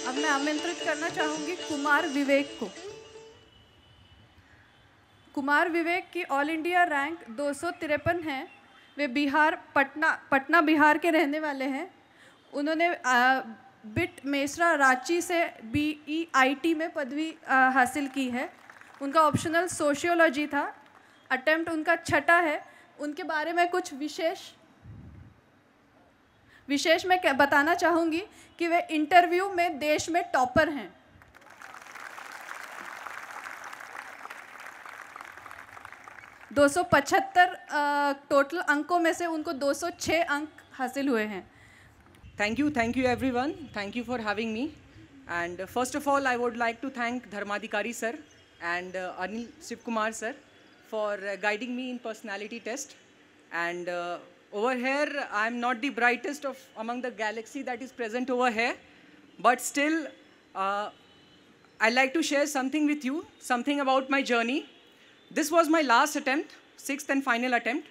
अब मैं आमंत्रित करना चाहूँगी कुमार विवेक को। कुमार विवेक की ऑल इंडिया रैंक 253 है। वे पटना बिहार के रहने वाले हैं। उन्होंने बिट मेसरा रांची से BEIT में पदवी हासिल की है। उनका ऑप्शनल सोशियोलॉजी था। अटेम्प्ट उनका 6ठा है। उनके बारे में कुछ विशेष मैं बताना चाहूँगी कि वे इंटरव्यू में देश में टॉपर हैं। – 275 टोटल अंकों में से उनको 206 अंक हासिल हुए हैं। Thank you everyone. Thank you for having me. And first of all, I would like to thank Dharmadhikari sir and Anil Shivkumar sir for guiding me in personality test. And over here, I am not the brightest among the galaxy that is present over here, but still, I like to share something with you, something about my journey. This was my last attempt, 6th and final attempt.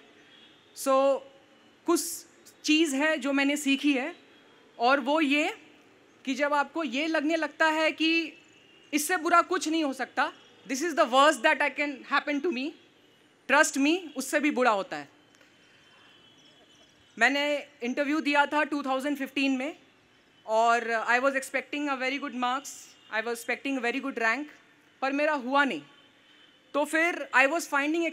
So, कुछ चीज़ है जो मैंने सीखी है, और वो ये कि जब आपको ये लगने लगता है कि इससे बुरा कुछ नहीं हो सकता, this is the worst that I can happen to me, trust me, उससे भी बुरा होता है। मैंने इंटरव्यू दिया था 2015 में, और I was expecting a very good marks, I was expecting a very good rank, पर मेरा हुआ नहीं। तो फिर I was finding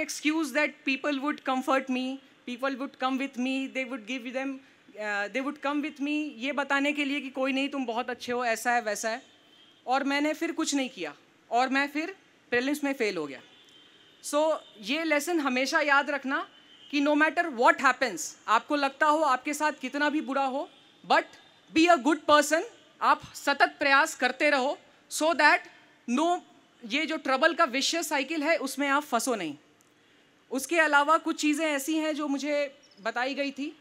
excuse that people would comfort me, people would come with me, they would come with me ये बताने के लिए कि कोई नहीं, तुम बहुत अच्छे हो, ऐसा है वैसा है। और मैंने फिर कुछ नहीं किया और मैं फिर प्रीलिम्स में फेल हो गया। सो ये लेसन हमेशा याद रखना कि नो मैटर व्हाट हैपन्स, आपको लगता हो आपके साथ कितना भी बुरा हो, but be a good person. आप सतत प्रयास करते रहो सो दैट ये जो ट्रबल का विशियस साइकिल है उसमें आप फंसो नहीं। उसके अलावा कुछ चीज़ें ऐसी हैं जो मुझे बताई गई थी,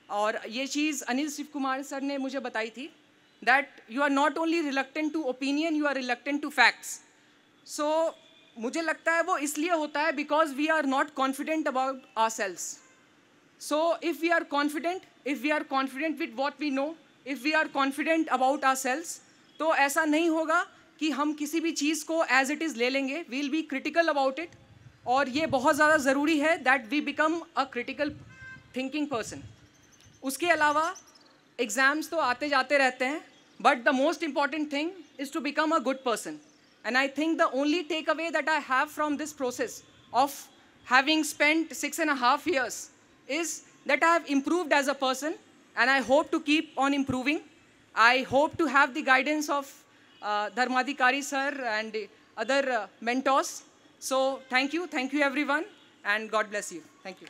और ये चीज़ अनिल शिवकुमार सर ने मुझे बताई थी, that you are not only reluctant to opinion, you are reluctant to facts. So मुझे लगता है वो इसलिए होता है because we are not confident about ourselves. So if we are confident with what we know, if we are confident about ourselves, तो ऐसा नहीं होगा कि हम किसी भी चीज़ को एज इट इज़ ले लेंगे। We will be critical about it, और ये बहुत ज़्यादा ज़रूरी है that we become a critical thinking person. उसके अलावा एग्ज़ाम्स तो आते जाते रहते हैं, but the most important thing is to become a good person. And I think the only take away that I have from this process of having spent 6.5 years is that I have improved as a person, and I hope to keep on improving. I hope to have the guidance of Dharmadhikari sir and other mentors. So thank you everyone, and God bless you. Thank you.